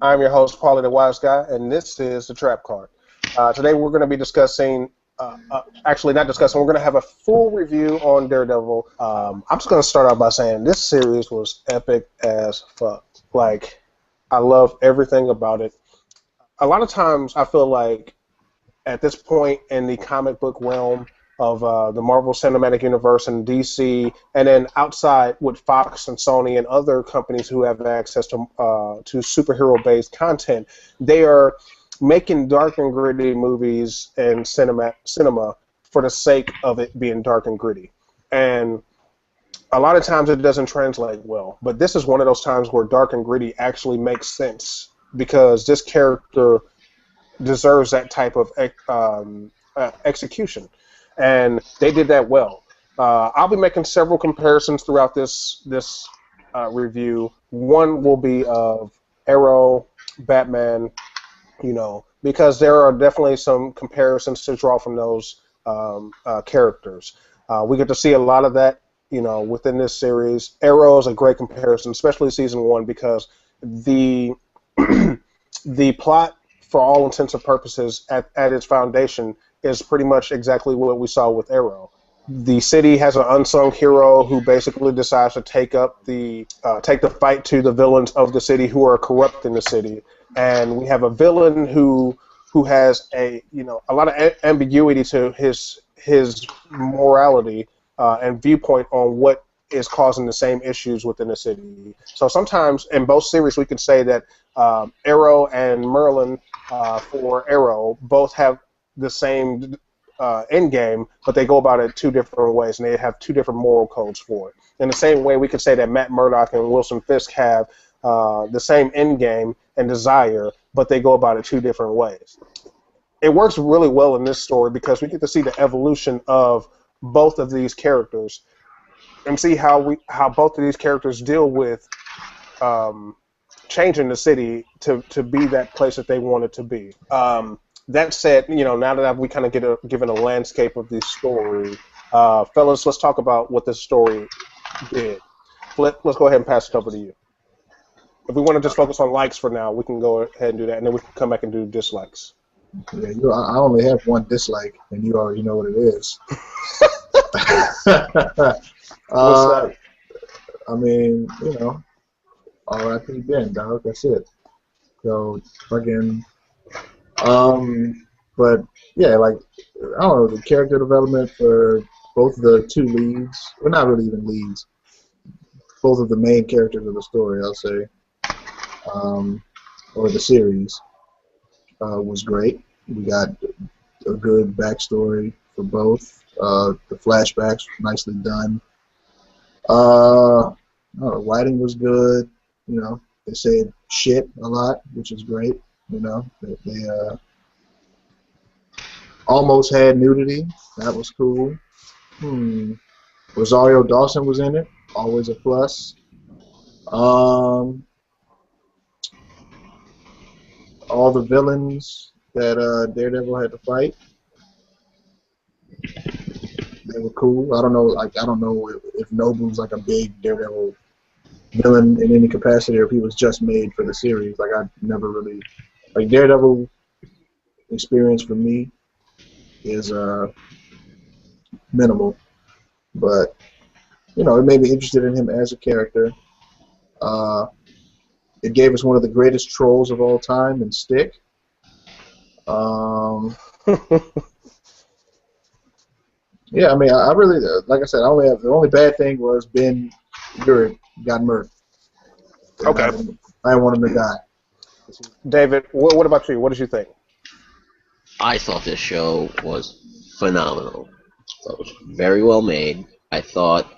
I'm your host, Pauly the Wise Guy, and this is the Trap Card. Today we're going to be discussing, actually not discussing, we're going to have a full review on Daredevil. I'm just going to start out by saying this series was epic as fuck. Like, I love everything about it. A lot of times I feel like at this point in the comic book realm of the Marvel Cinematic Universe and DC, and then outside with Fox and Sony and other companies who have access to superhero-based content, they are making dark and gritty movies and cinema for the sake of it being dark and gritty. And a lot of times it doesn't translate well, but this is one of those times where dark and gritty actually makes sense because this character deserves that type of execution. And they did that well. I'll be making several comparisons throughout this review. One will be of Arrow, Batman, because there are definitely some comparisons to draw from those characters. We get to see a lot of that, within this series. Arrow is a great comparison, especially season 1, because the the plot, for all intents and purposes, at its foundation, is pretty much exactly what we saw with Arrow. The city has an unsung hero who basically decides to take the fight to the villains of the city who are corrupting the city, and we have a villain who has a lot of ambiguity to his morality and viewpoint on what is causing the same issues within the city. So sometimes in both series we could say that Arrow and Merlin for Arrow both have the same end game, but they go about it 2 different ways, and they have 2 different moral codes for it. In the same way, we could say that Matt Murdock and Wilson Fisk have the same end game and desire, but they go about it 2 different ways. It works really well in this story because we get to see the evolution of both of these characters and see how both of these characters deal with changing the city to be that place that they want it to be. That said, now that we kind of given a landscape of this story, fellas, let's talk about what this story did. Flip, let's go ahead and pass it over to you. If we want to just focus on likes for now, we can go ahead and do that, and then we can come back and do dislikes. Yeah, I only have one dislike, and you already know what it is. What's that? I mean, R.I.P. Ben, dog. That's it. So fucking. But yeah, like I don't know, the character development for both the 2 leads, well, not really even leads, both of the main characters of the story, I'll say, or the series, was great. We got a good backstory for both. The flashbacks were nicely done. The writing was good. They said shit a lot, which is great. They almost had nudity. That was cool. Rosario Dawson was in it. Always a plus. All the villains that Daredevil had to fight, they were cool. I don't know if Noble's like a big Daredevil villain in any capacity, or if he was just made for the series. Like I never really Daredevil experience for me is minimal, but it made me interested in him as a character. It gave us one of the greatest trolls of all time in Stick. Yeah, I mean, I really, like I said, the only bad thing was Ben Urich got murdered. Okay. I didn't want him to die. David, what about you? What did you think? I thought this show was phenomenal. I thought it was very well made. I thought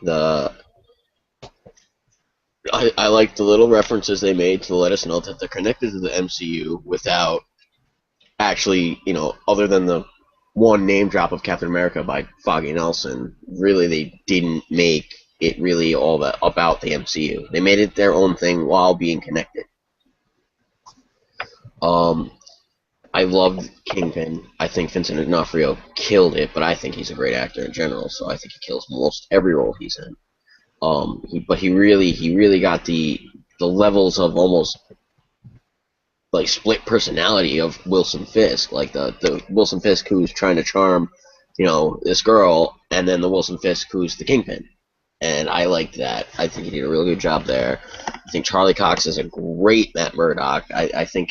I liked the little references they made to let us know that they're connected to the MCU without actually, other than the one name drop of Captain America by Foggy Nelson, really they didn't make it really all about the MCU. They made it their own thing while being connected. I loved Kingpin. I think Vincent D'Onofrio killed it, but I think he's a great actor in general, so I think he kills most every role he's in. He really got the levels of almost like split personality of Wilson Fisk, like the Wilson Fisk who's trying to charm, this girl, and then the Wilson Fisk who's the Kingpin. And I liked that. I think he did a really good job there. I think Charlie Cox is a great Matt Murdock. I think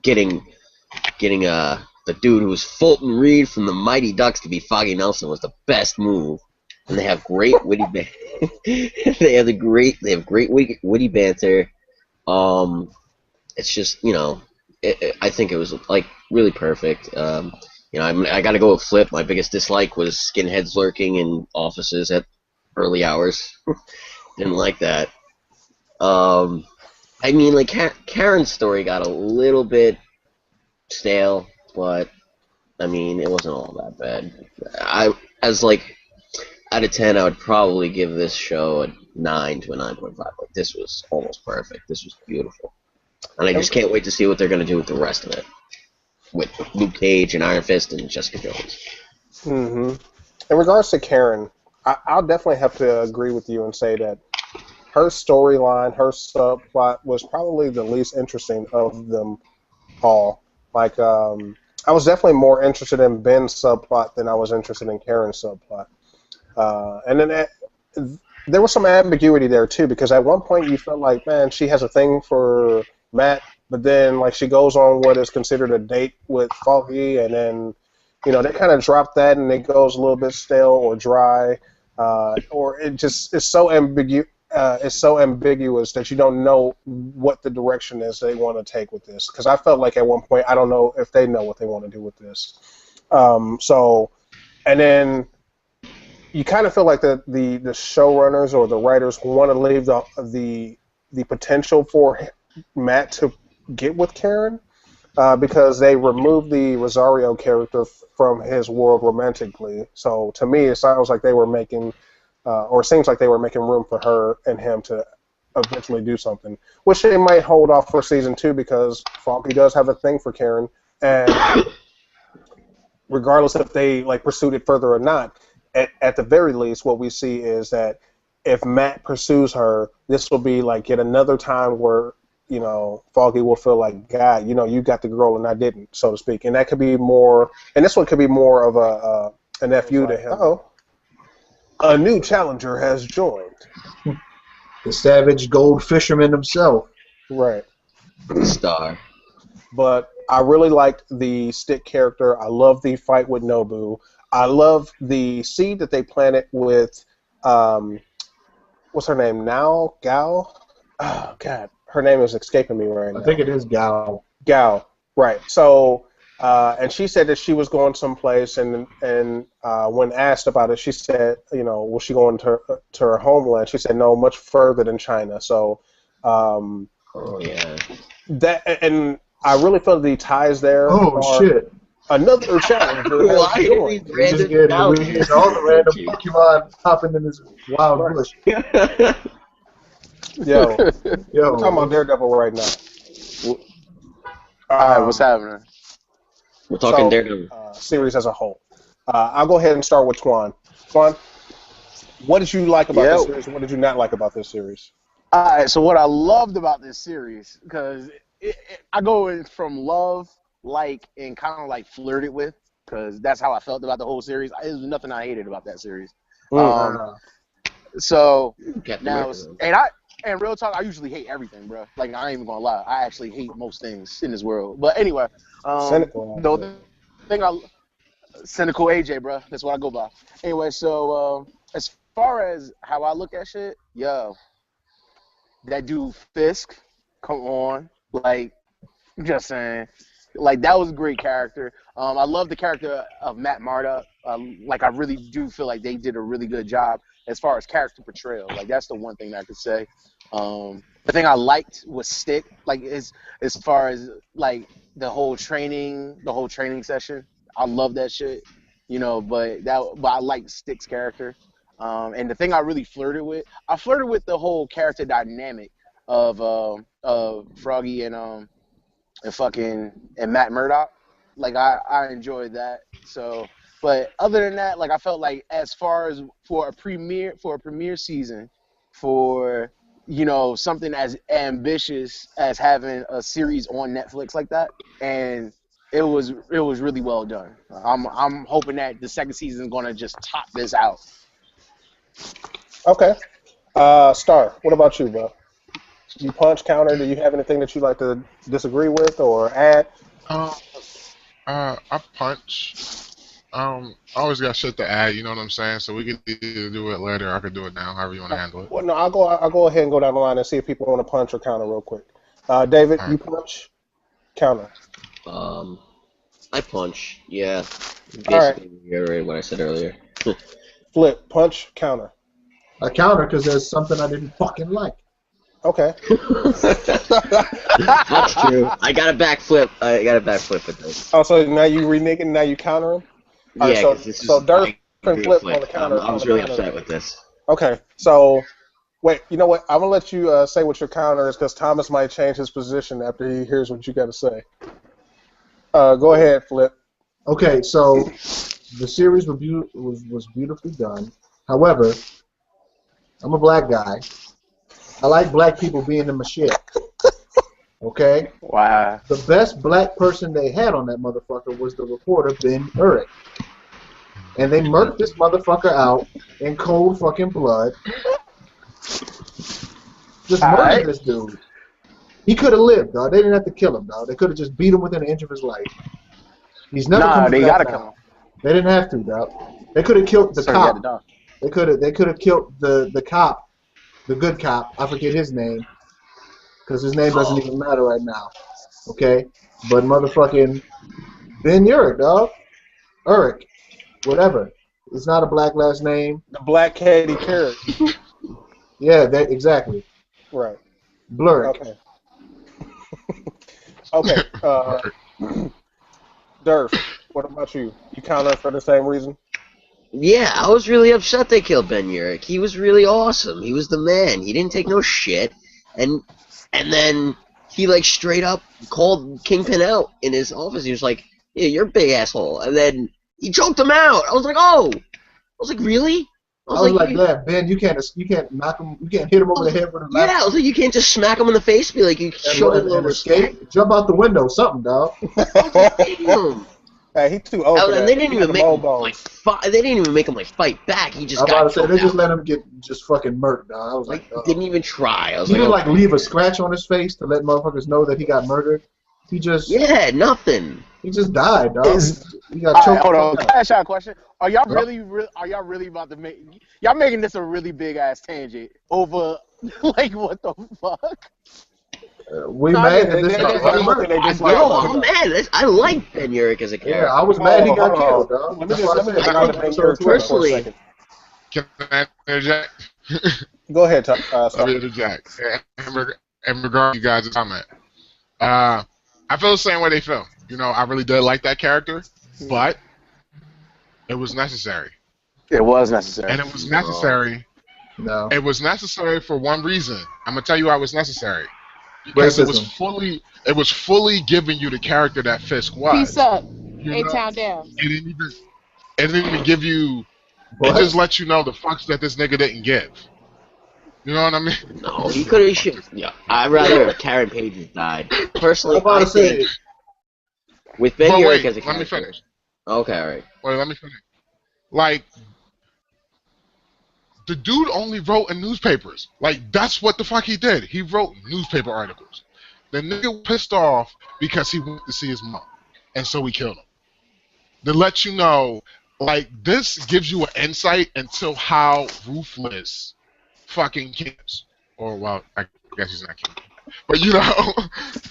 getting the dude who was Fulton Reed from the Mighty Ducks to be Foggy Nelson was the best move. And they have great witty they have great witty banter. It's just I think it was like really perfect. I got to go with Flip. My biggest dislike was skinheads lurking in offices at early hours. Didn't like that. Karen's story got a little bit stale, but it wasn't all that bad. Out of 10, I would probably give this show a 9 to a 9.5. Like, this was almost perfect. This was beautiful. And I just can't wait to see what they're going to do with the rest of it. With Luke Cage and Iron Fist and Jessica Jones. Mm-hmm. In regards to Karen, I'll definitely have to agree with you and say that her storyline, her subplot was probably the least interesting of them all. Like, I was definitely more interested in Ben's subplot than I was interested in Karen's subplot. And then there was some ambiguity there, too, because at one point you felt like, man, she has a thing for Matt, but then like she goes on what is considered a date with Foggy, and then they kind of drop that and it goes a little bit stale or dry, or it just is so ambiguous. It's so ambiguous that you don't know what the direction is they want to take with this. Because I felt like at one point I don't know if they know what they want to do with this. And then you kind of feel like the showrunners or the writers want to leave the potential for Matt to get with Karen, because they removed the Rosario character from his world romantically. So to me, it sounds like they were making, or it seems like they were making room for her and him to eventually do something, which they might hold off for season 2 because Foggy does have a thing for Karen, and regardless if they pursued it further or not, at the very least, what we see is that if Matt pursues her, this will be like yet another time where Foggy will feel like, God, you got the girl and I didn't, so to speak. And that could be more, and this one could be more of an FU to him. Oh, a new challenger has joined. The savage gold fisherman himself. Right. Star. But I really liked the Stick character. I love the fight with Nobu. I love the seed that they planted with, what's her name now? Gal? Oh, God. Her name is escaping me right now. I think it is Gal. Gal, right. So, and she said that she was going someplace, and when asked about it, she said, was she going to her homeland? She said, no, much further than China. So, oh, yeah. That, and I really felt the ties there. Oh, shit. Another challenger. Why are these random all the random Pokemon popping in this wild bush. Yo, we're talking about Daredevil right now. All right, what's happening? We're talking Daredevil. Series as a whole. I'll go ahead and start with Twan. Twan, what did you like about this series, and what did you not like about this series? All right, so what I loved about this series, because I go in from love, and kind of flirted with, because that's how I felt about the whole series. There's nothing I hated about that series. So now, and real talk, I usually hate everything, bro. I ain't even gonna lie. I actually hate most things in this world. But anyway, cynical AJ, bro. That's what I go by. Anyway, so as far as how I look at shit, that dude Fisk, come on, I'm just saying, that was a great character. I love the character of Matt Murdock. I really do feel like they did a really good job as far as character portrayal. That's the one thing that I could say. The thing I liked was Stick. As far as the whole training session. I love that shit. But I like Stick's character. And the thing I really flirted with the whole character dynamic of Froggy and Matt Murdock. Like I enjoyed that. So, but other than that, like I felt like as far as for a premiere season, for something as ambitious as having a series on Netflix like that, and it was really well done. I'm hoping that the second season is gonna just top this out. Okay. Star, what about you, bro? You punch, counter. Do you have anything that you like to disagree with or add? Um, I punch. I always got shit to add. You know what I'm saying? So we could either do it later, or I could do it now. However you want to handle it. Well, no, I'll go ahead and go down the line and see if people want to punch or counter real quick. David, you punch, counter. I punch. Yeah. All right. Basically, reiterate what I said earlier. Flip, punch, counter. I counter because there's something I didn't fucking like. Okay. That's true. I got a backflip with this. Oh, so now you reneging, now you counter him? All right, Yeah, so Durfee and Flip on the counter. I was really upset with this. Okay, so wait, you know what? I'm gonna let you say what your counter is because Thomas might change his position after he hears what you got to say. Go ahead, Flip. Okay, so the series was beautifully done. However, I'm a black guy. I like black people being in my shit. Okay? Wow. The best black person they had on that motherfucker was the reporter, Ben Urich. And they murked this motherfucker out in cold fucking blood. Just murdered this dude. He could have lived, dog. They didn't have to kill him, dog. They could have just beat him within an inch of his life. He's never coming they back gotta now. kill him. They didn't have to, dog. They could have killed the cop. They could have killed the cop, the good cop. I forget his name, because his name doesn't even matter right now. Okay, but motherfucking Ben Urich, dog, Urich, whatever. It's not a black last name. The black Katy Perry. Yeah, that exactly. Right. Blurick. Okay. Okay. Durf, what about you? You counter for the same reason? Yeah, I was really upset they killed Ben Urich. He was really awesome. He was the man. He didn't take no shit, and then he like straight up called Kingpin out in his office. He was like, "Yeah, you're a big asshole," and then he choked him out. I was like, "Oh," I was like, "Really?" I was like, "Yeah, Ben, you can't knock him. You can't hit him over the head with a laptop. Yeah, I was like, "You can't just smack him in the face, be like, you show him a little escape, jump out the window, something, dog." Damn. Hey, he's too old. And they didn't even make him like they didn't even make him like fight back. He just got. They just let him get just fucking murked, dog. I was like, didn't even try. I was he didn't like leave a scratch on his face to let motherfuckers know that he got murdered. He just nothing. He just died, dog. He got choked. Hold on, can I ask y'all a question? Are y'all really about to make y'all making this a really big ass tangent over like what the fuck? We mad that this I'm mad. I like Ben Urich as a character. Yeah, I was mad he got killed, dog. Let me get on to Ben Urich personally. for a second. Can I interject? Go ahead, Let me interject. In regard to you guys' comment, I feel the same way they feel. You know, I really did like that character, but it was necessary. It was necessary. And it was necessary. No. It was necessary for one reason. I'm gonna tell you why it was necessary. Because it was fully giving you the character that Fisk was. Peace up. A-Town down. It didn't even give you. It just let you know the fucks that this nigga didn't give. You know what I mean? No, he could have. Yeah, I'd rather Karen Page died. Personally, I think with Ben Urich as a character. Let me finish. Okay, all right. Wait, let me finish. Like, the dude only wrote in newspapers. Like, that's what the fuck he did. He wrote newspaper articles. The nigga pissed off because he went to see his mom. And so he killed him. To let you know, like, this gives you an insight into how ruthless fucking King is. Or, well, I guess he's not King. But, you know,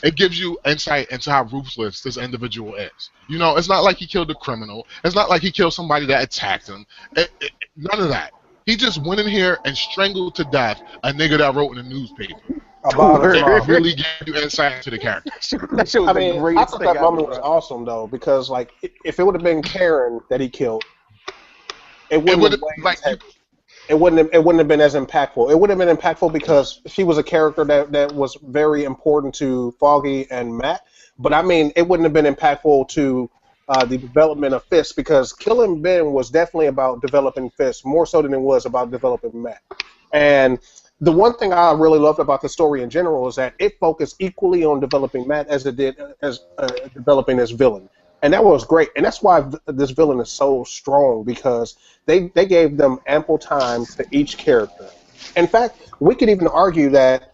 it gives you insight into how ruthless this individual is. You know, it's not like he killed a criminal. It's not like he killed somebody that attacked him. None of that. He just went in here and strangled to death a nigga that wrote in the newspaper. It really gave you insight into the character. That shit was the greatest I thought that moment was awesome, though, because, like, if it would have been Karen that he killed, it would have been like it wouldn't have been as impactful. It would have been impactful because she was a character that was very important to Foggy and Matt. But I mean, it wouldn't have been impactful to the development of Fisk because killing Ben was definitely about developing Fisk more so than it was about developing Matt. And the one thing I really loved about the story in general is that it focused equally on developing Matt as it did as developing this villain. And that was great. And that's why this villain is so strong because they gave them ample time to each character. In fact, we could even argue that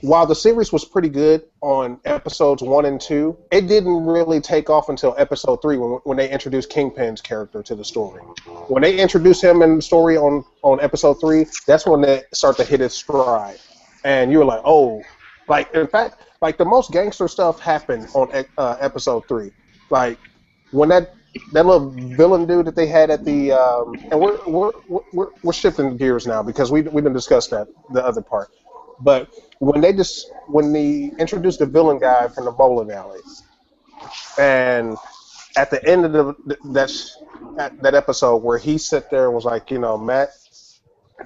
while the series was pretty good on episodes 1 and 2, it didn't really take off until episode 3 when they introduced Kingpin's character to the story. When they introduced him in the story on episode 3, that's when they start to hit its stride. And you were like, oh, like in fact, like the most gangster stuff happened on episode 3. Like when that little villain dude that they had at the and we're shifting gears now because we didn't discuss that the other part. But when they introduced the villain guy from the bowling alley, and at the end of that episode where he sat there and was like, you know, Matt,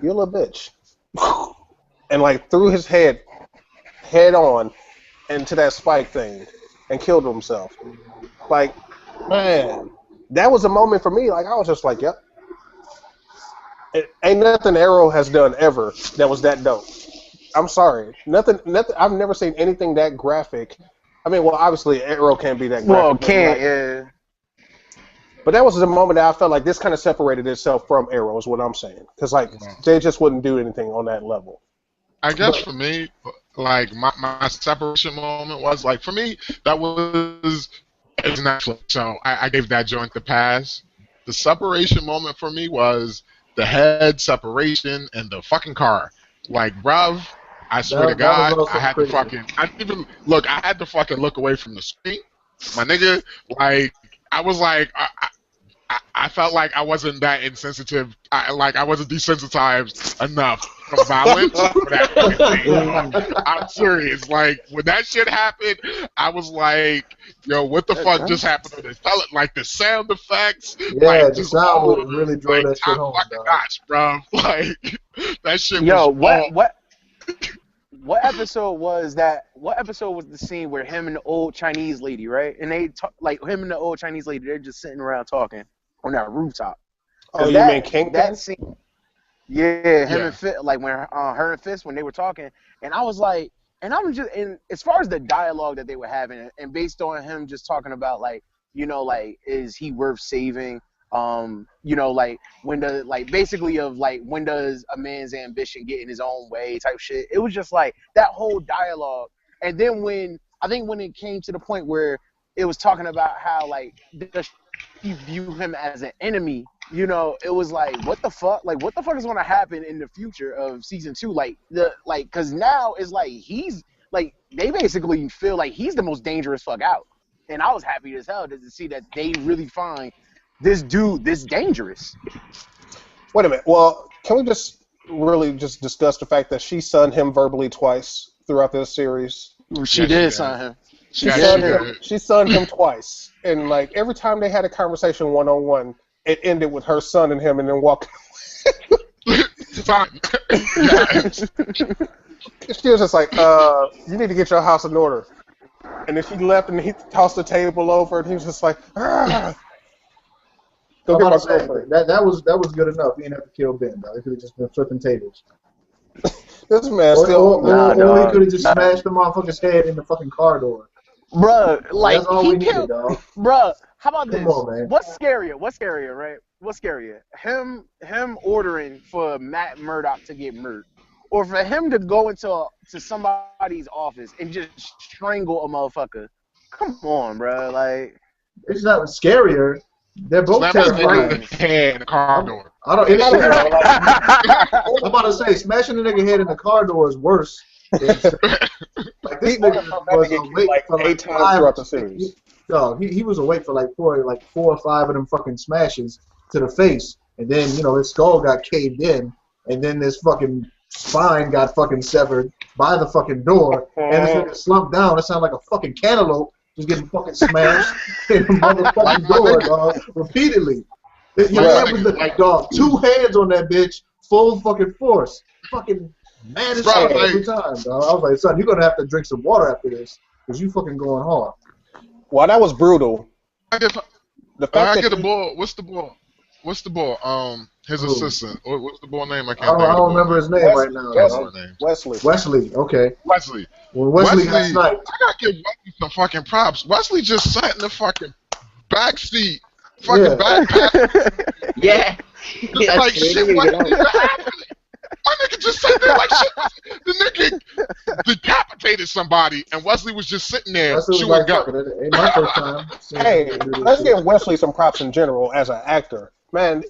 you're a little bitch, and like threw his head on into that spike thing and killed himself. Like, man, that was a moment for me. Like I was just like, yep, ain't nothing Arrow has done ever that was that dope. I'm sorry. Nothing. I've never seen anything that graphic. I mean, well, obviously, Arrow can't be that graphic. Well, can't, yeah. But that was the moment that I felt like this kind of separated itself from Arrow, is what I'm saying. Because, like, they just wouldn't do anything on that level. I guess for me, like, my separation moment was, like, for me, that was Netflix. So I gave that joint the pass. The separation moment for me was the head separation and the fucking car. Like, bruv, I swear to God, I had to fucking, I had to fucking look away from the screen. My nigga, like, I was like, I felt like I wasn't that insensitive. I wasn't desensitized enough from violence for that fucking thing. I'm serious. Like, when that shit happened, I was like, yo, what the fuck just happened to this? Like, the sound effects. Yeah, like, the sound really drove that shit home, fucking notch, bro. Like, that shit Yo, was what episode was that? What episode was the scene where him and the old Chinese lady, right? And they like him and the old Chinese lady, they're just sitting around talking on that rooftop. Oh, you mean Kingpin? That scene. Yeah, him and Fist, like when her and Fist when they were talking, and I was like, and I'm just, and as far as the dialogue that they were having, and based on him just talking about like, you know, like, is he worth saving? You know, like when does a man's ambition get in his own way type shit. It was just like that whole dialogue. And then when it came to the point where it was talking about how like does she view him as an enemy, you know, it was like what the fuck is gonna happen in the future of season 2? Cause now it's like he's like they basically feel like he's the most dangerous fuck out. And I was happy as hell to see that they really find this dude this dangerous. Wait a minute. Well, can we just really just discuss the fact that she sunned him verbally twice throughout this series? She did son him. She sunned him twice. And like every time they had a conversation one-on-one, it ended with her sonning him and then walking away. She was just like, you need to get your house in order. And then she left and he tossed the table over and he was just like, ah. Go get my girlfriend. That was good enough. He didn't have to kill Ben, though. He could have just been flipping tables. This man or he could have just smashed the motherfucker's head in the fucking car door. Bruh, like that's all he we needed, killed. dog. Bruh, how about this? Come on, man. What's scarier, right? What's scarier? Him ordering for Matt Murdock to get murdered, or for him to go into somebody's office and just strangle a motherfucker? Come on, bruh. Like it's not scarier. They're both terrifying. Head in the car door. I'm about to say, smashing the nigga head in the car door is worse. Like this nigga was awake for like 8 times throughout the series. He was awake for like 4 or 5 of them fucking smashes to the face, and then you know his skull got caved in, and then this fucking spine got fucking severed by the fucking door, and this nigga slumped down. It sounded like a fucking cantaloupe. Just getting fucking smashed in the motherfucking door, dog, repeatedly. Dog, 2 hands on that bitch, full fucking force, fucking mad as Bro, fuck like- every time, dog. I was like, son, you're gonna have to drink some water after this, because you fucking going hard. Well, that was brutal. I get, The I fact get the that ball. What's the ball? What's the ball? His Who? assistant. What's the ball name? I I can't don't, think I of don't the remember ball his name. name right now. Wesley. dog. Wesley. Wesley, okay. Wesley. When Wesley got Wesley, sniped, I gotta give Wesley some fucking props. Wesley just sat in the fucking back seat, fucking Yeah. backpack. Yeah. Just like shit wasn't even happening. My nigga just sat there like shit. The nigga decapitated somebody, and Wesley was just sitting there Wesley was chewing like, gum. fuck it, it ain't my first time. seeing Hey, him do this let's shit. give Wesley some props in general as an actor. Man,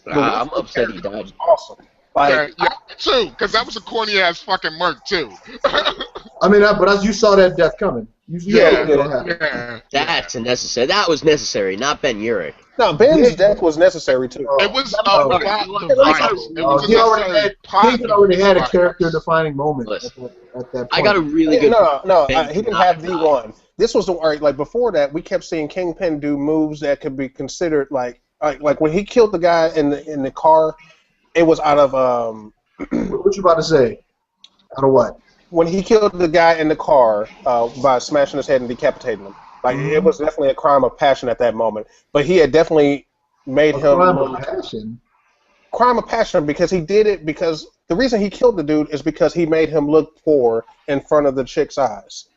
I'm upset he died. awesome. Like, Yeah, too, because that was a corny ass fucking murk too. I mean, but as you saw that death coming. You Yeah, knew it was gonna happen. yeah. That's necessary. That was necessary, not Ben Urich. no, Ben's Yeah. death was necessary too. It was a Oh, plot okay. device. It was he a already necessary had plot Kingpin already had a device. character-defining moment Listen, at that point. I got a really good. No, Ben he didn't cannot have the die. one. This was the like before that. We kept seeing Kingpin do moves that could be considered like when he killed the guy in the car. It was out of What you about to say? Out of what? when he killed the guy in the car by smashing his head and decapitating him. Like it was definitely a crime of passion at that moment. But he had definitely made him Crime of passion. crime of passion because he did it because the reason he killed the dude is because he made him look poor in front of the chick's eyes.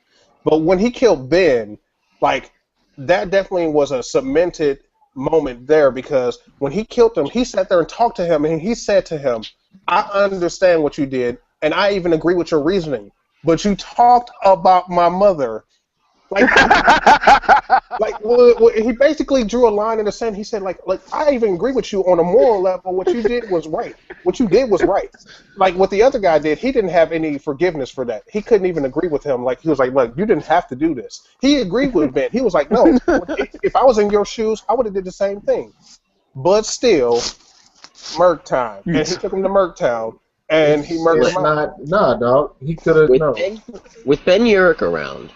But when he killed Ben, like that definitely was a cemented moment there because when he killed him, he sat there and talked to him and he said to him, I understand what you did and I even agree with your reasoning, but you talked about my mother. Like, he basically drew a line in the sand. He said, like I even agree with you on a moral level. What you did was right. What you did was right. Like what the other guy did, he didn't have any forgiveness for that. He couldn't even agree with him. Like he was like, look, you didn't have to do this. He agreed with Ben. He was like, no, if I was in your shoes, I would have did the same thing. But still, Merc time, and he took him to Merc Town, and he murdered him out. Nah, dog. He could have no. With Ben Urich around,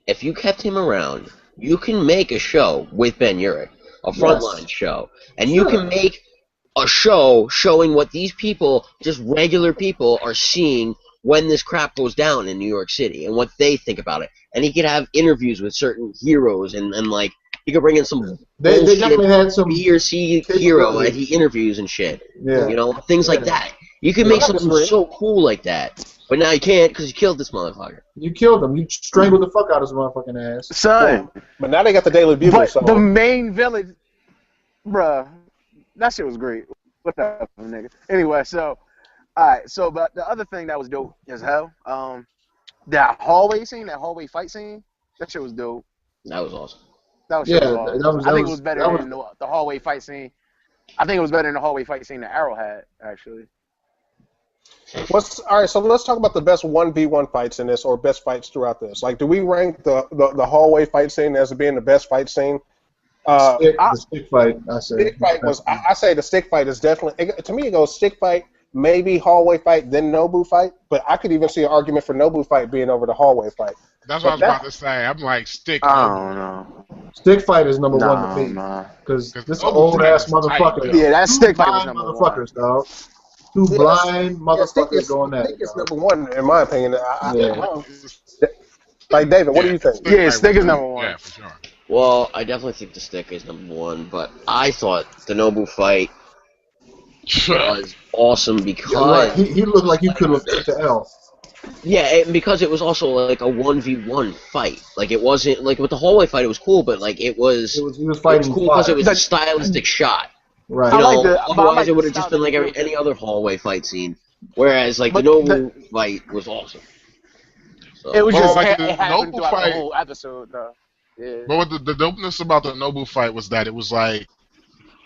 if you kept him around, you can make a show with Ben Urich, a frontline show, and you can make a show showing what these people, just regular people, are seeing when this crap goes down in New York City and what they think about it. And he could have interviews with certain heroes and like he could bring in some They definitely had some B or C hero that he interviews and shit. Yeah. You know, things like that. You can make something so cool like that. But now you can't because you killed this motherfucker. You killed him. You strangled the fuck out of his motherfucking ass. Son. But now they got the Daily Bugle. But So the main villain, bruh, that shit was great. Whatever, nigga. Anyway, so, alright, so, but the other thing that was dope as hell, that hallway scene, that hallway fight scene, that shit was dope. That was awesome. That was Yeah, shit was awesome. I think it was better that than the hallway fight scene. I think it was better than the hallway fight scene that Arrow had, actually. all right, so let's talk about the best 1v1 fights in this, or best fights throughout this. Like, do we rank the hallway fight scene as being the best fight scene? The stick fight, I say. Stick fight was. I say the stick fight is definitely. To me, it goes stick fight, maybe hallway fight, then Nobu fight. But I could even see an argument for Nobu fight being over the hallway fight. That's what I was about to say. I'm like, stick. I don't know. Stick fight is number one to me. Because this is an old ass motherfucker. Yeah, that stick fight blind is number motherfuckers, one. Dog. Two blind motherfuckers going at it. Stick is number one, in my opinion. Like, David, what do you think? Yeah, stick is number one. Yeah, for sure. Well, I definitely think the stick is number one, but I thought the Nobu fight was awesome because he looked like you could have to L. yeah, because it was also like a 1v1 fight. Like it wasn't like with the hallway fight, it was cool, but like he was fighting cool because it was a stylistic shot. Right. You I know, like otherwise the it would have just been like any other hallway fight scene. Whereas like the Nobu fight was awesome. So. It was just like it happened Nobu throughout fight- the whole episode, though. Yeah. But what the dopeness about the Nobu fight was that it was like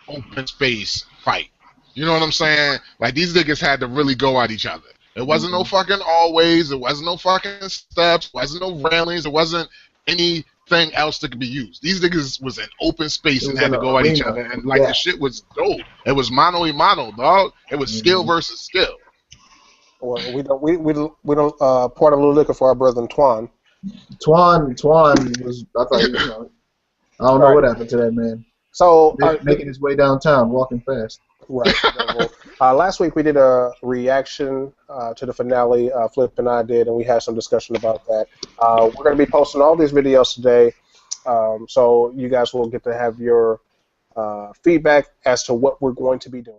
open space fight. You know what I'm saying? Like these niggas had to really go at each other. It wasn't no fucking always. It wasn't no fucking steps. It wasn't no railings. It wasn't anything else that could be used. These niggas was in open space and had to go at each other. And like the shit was dope. It was mano y mano, dog. It was skill versus skill. Well, we don't pour a little liquor for our brother Antoine. Antoine was. I thought I don't know what happened to that man. So making his way downtown, walking fast. Right. Last week we did a reaction to the finale. Flip and I did, and we had some discussion about that. We're going to be posting all these videos today, so you guys will get to have your feedback as to what we're going to be doing.